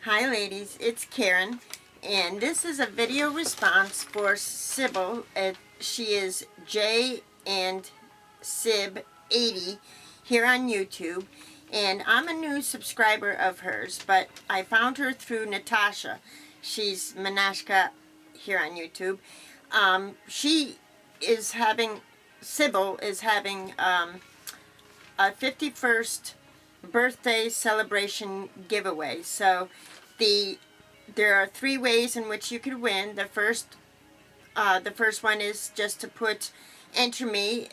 Hi ladies, it's Karen, and this is a video response for Sybil. She is JandSib80 here on YouTube, and I'm a new subscriber of hers, but I found her through Natasha. She's Manashka here on YouTube. Sybil is having a 51st birthday celebration giveaway. So there are 3 ways in which you could win. The first one is just to enter me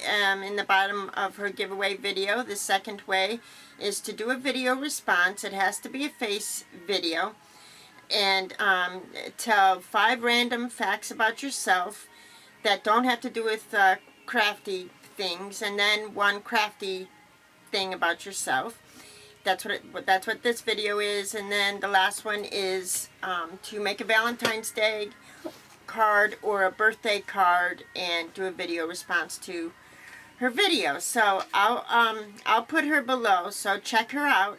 in the bottom of her giveaway video. The second way is to do a video response. It has to be a face video, and tell 5 random facts about yourself that don't have to do with crafty things, and then 1 crafty thing about yourself. That's what this video is. And then the last one is to make a Valentine's Day card or a birthday card and do a video response to her video. So I'll put her below, so check her out,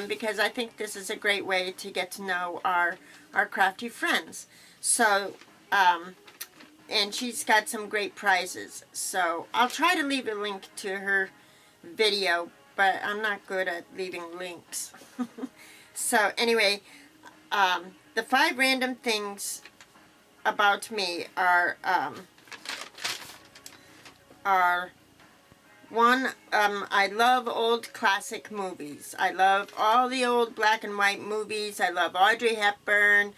because I think this is a great way to get to know our crafty friends. So and she's got some great prizes, so I'll try to leave a link to her video, but I'm not good at leaving links. So anyway, the 5 random things about me are 1, I love old classic movies. I love all the old black and white movies. I love Audrey Hepburn,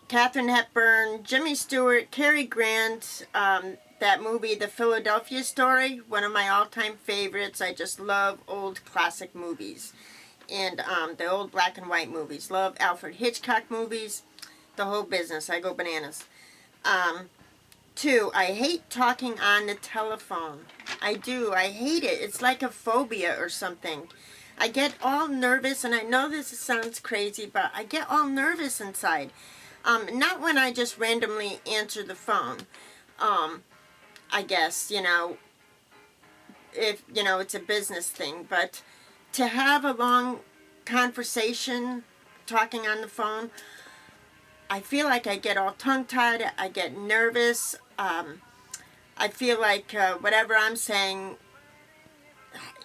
Katharine Hepburn, Jimmy Stewart, Cary Grant, that movie, The Philadelphia Story, one of my all-time favorites. I just love old classic movies. And the old black and white movies. Love Alfred Hitchcock movies. The whole business. I go bananas. 2, I hate talking on the telephone. I do. I hate it. It's like a phobia or something. I get all nervous, and I know this sounds crazy, but I get all nervous inside. Not when I just randomly answer the phone. I guess, if, it's a business thing, but to have a long conversation talking on the phone, I feel like I get all tongue-tied, I get nervous, I feel like whatever I'm saying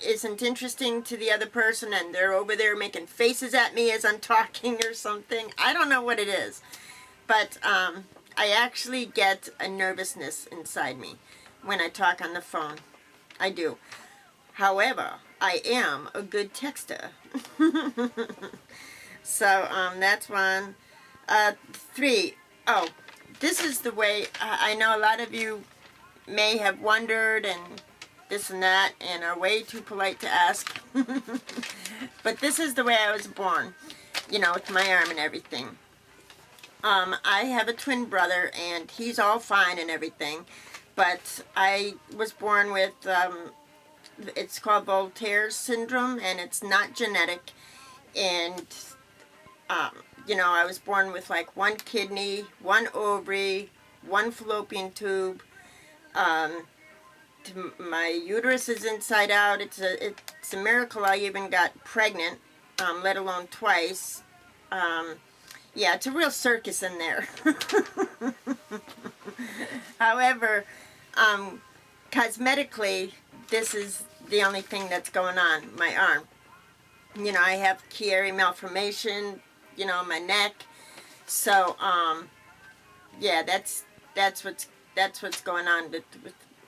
isn't interesting to the other person, and they're over there making faces at me as I'm talking or something. I don't know what it is, but I actually get a nervousness inside me when I talk on the phone. I do. However, I am a good texter. So that's 1. 3. Oh, this is the way, I know a lot of you may have wondered and this and that and are way too polite to ask. But this is the way I was born, with my arm and everything. I have a twin brother, and he's all fine and everything, but I was born with, it's called Voltaires Syndrome, and it's not genetic, and, I was born with like 1 kidney, 1 ovary, 1 fallopian tube, my uterus is inside out. It's a miracle I even got pregnant, let alone twice. Yeah, it's a real circus in there. However, cosmetically, this is the only thing that's going on, my arm. I have Chiari malformation, my neck. So, yeah, that's what's going on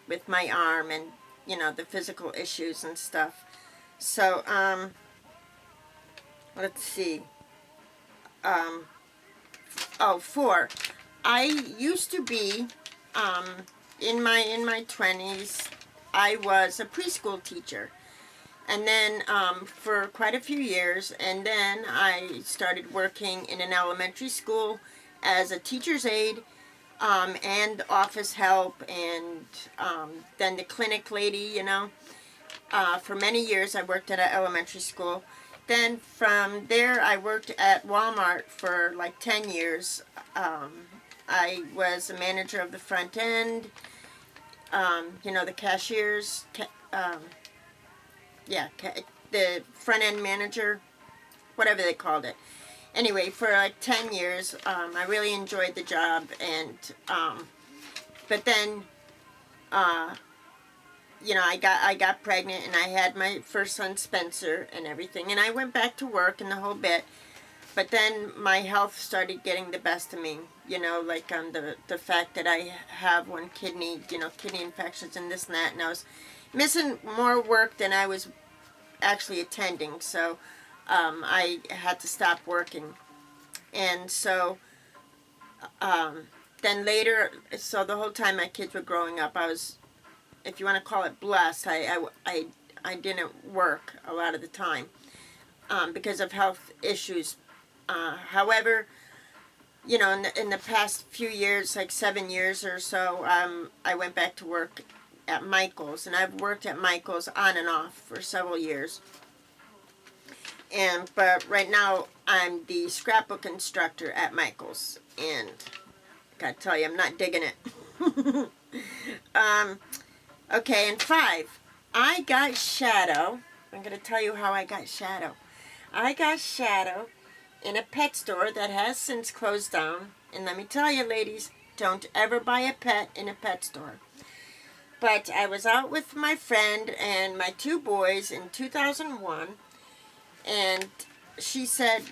with my arm, and, the physical issues and stuff. So, let's see. 4. I used to be, in my 20s, I was a preschool teacher. And then, for quite a few years, and then I started working in an elementary school as a teacher's aide, and office help, and, then the clinic lady, For many years I worked at an elementary school. Then from there I worked at Walmart for like 10 years. I was a manager of the front end, the cashiers, the front end manager, whatever they called it. anyway, for like 10 years, I really enjoyed the job, and but then, you know, I got pregnant, and I had my first son Spencer and everything, and I went back to work and the whole bit. But then my health started getting the best of me, you know, like the fact that I have one kidney, you know, kidney infections and this and that, and I was missing more work than I was actually attending, so I had to stop working. And so then later, so the whole time my kids were growing up, I was, if you want to call it blessed, I didn't work a lot of the time because of health issues. However, you know, in the past few years, like 7 years or so, I went back to work at Michael's, and I've worked at Michael's on and off for several years. But right now, I'm the scrapbook instructor at Michael's, and I gotta tell you, I'm not digging it. Okay, and 5, I got Shadow. I'm gonna tell you how I got Shadow. I got Shadow in a pet store that has since closed down. And let me tell you, ladies, don't ever buy a pet in a pet store. But I was out with my friend and my 2 boys in 2001, and she said,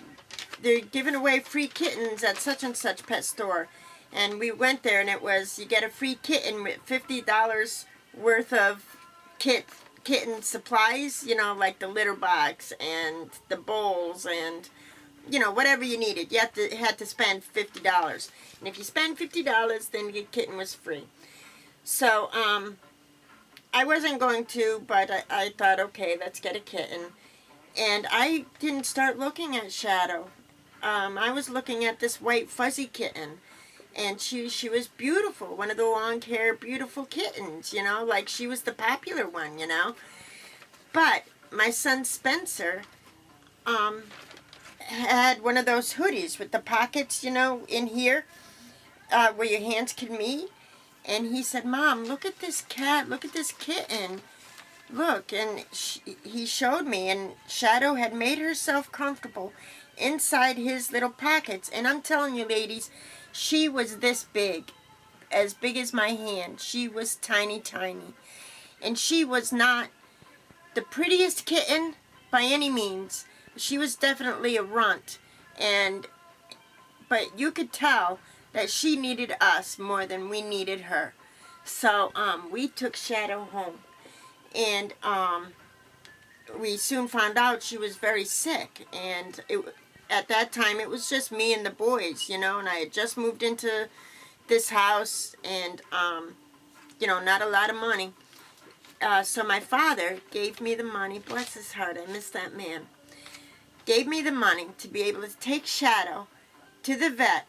they're giving away free kittens at such and such pet store. And we went there, and it was, you get a free kitten with $50 worth of kitten supplies, you know, like the litter box and the bowls and, you know, whatever you needed. You had to spend $50. And if you spend $50, then your kitten was free. So, I wasn't going to, but I thought, okay, let's get a kitten. And I didn't start looking at Shadow. I was looking at this white fuzzy kitten. And she was beautiful. One of the long hair, beautiful kittens, you know, like she was the popular one, you know. But my son Spencer, had one of those hoodies with the pockets, you know, in here, where your hands can meet. And he said, Mom, look at this cat, look at this kitten. Look, and he showed me, and Shadow had made herself comfortable inside his little pockets. And I'm telling you, ladies, she was this big, as big as my hand. She was tiny, tiny. And she was not the prettiest kitten by any means. She was definitely a runt, but you could tell that she needed us more than we needed her. So we took Shadow home, and we soon found out she was very sick. And at that time, it was just me and the boys, you know, and I had just moved into this house, and you know, not a lot of money. So my father gave me the money. Bless his heart, I miss that man. Gave me the money to be able to take Shadow to the vet,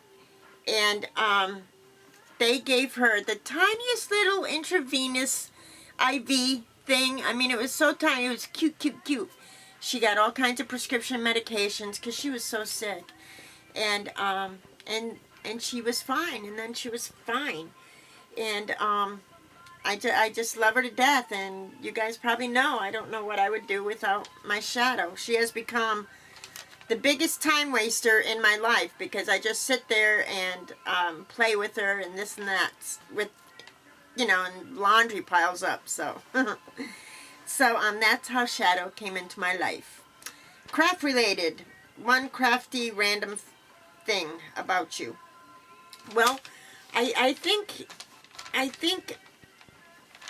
and they gave her the tiniest little intravenous IV thing. I mean, it was so tiny. It was cute, cute, cute. She got all kinds of prescription medications because she was so sick, and she was fine. And then she was fine, and I just love her to death. And you guys probably know I don't know what I would do without my Shadow. She has become the biggest time waster in my life, because I just sit there and play with her and this and that, with, you know, and laundry piles up. So so that's how Shadow came into my life. Craft related, one crafty random thing about you. Well, I think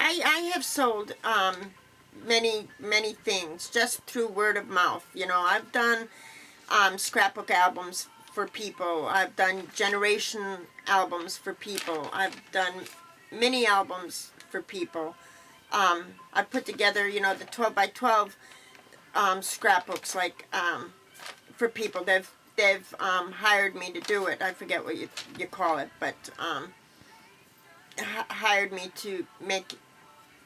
I have sold many things just through word of mouth. You know, I've done scrapbook albums for people. I've done generation albums for people. I've done mini albums for people. I put together, you know, the 12 by 12 scrapbooks, like for people. They've hired me to do it. I forget what you call it, but hired me to make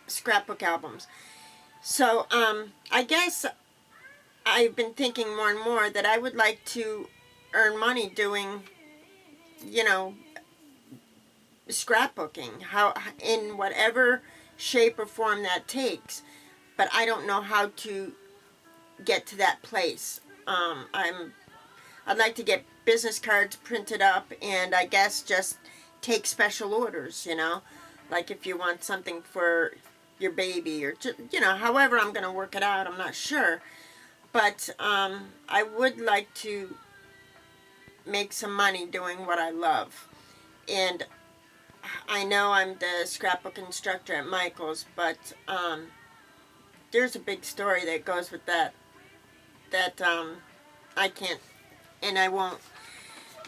scrapbook albums. So I guess I've been thinking more and more that I would like to earn money doing, you know, scrapbooking, how, in whatever shape or form that takes. But I don't know how to get to that place. I'd like to get business cards printed up, and I guess just take special orders, you know, like if you want something for your baby, or you know, however I'm going to work it out, I'm not sure. But I would like to make some money doing what I love. And I know I'm the scrapbook instructor at Michael's, but there's a big story that goes with that I can't, and I won't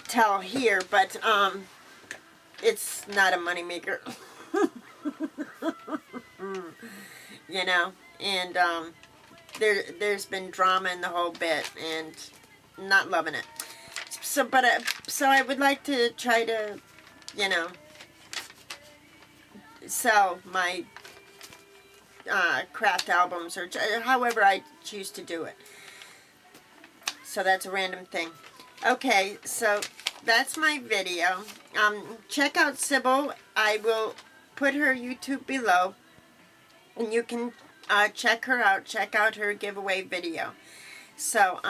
tell here, but it's not a moneymaker. You know, and there's been drama in the whole bit, and not loving it. So, but so I would like to try to, you know, sell my craft albums, or however I choose to do it. So that's a random thing. Okay, so that's my video. Check out Sybil. I will put her YouTube below, and you can check her out. Check out her giveaway video. So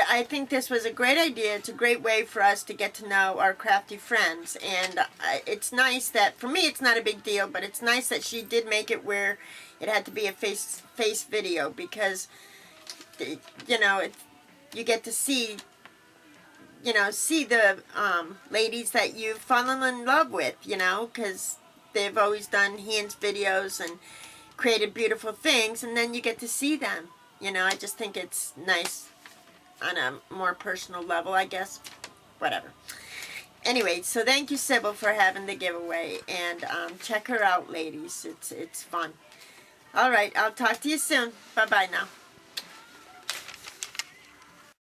I think this was a great idea. It's a great way for us to get to know our crafty friends, and it's nice that, for me it's not a big deal, but it's nice that she did make it where it had to be a face video, because you know, you get to see, you know, see the ladies that you've fallen in love with, you know, because they've always done hands videos and created beautiful things, and then you get to see them. You know, I just think it's nice on a more personal level, I guess. Whatever. Anyway, so thank you, Sybil, for having the giveaway, and check her out, ladies. It's fun. All right, I'll talk to you soon. Bye-bye now.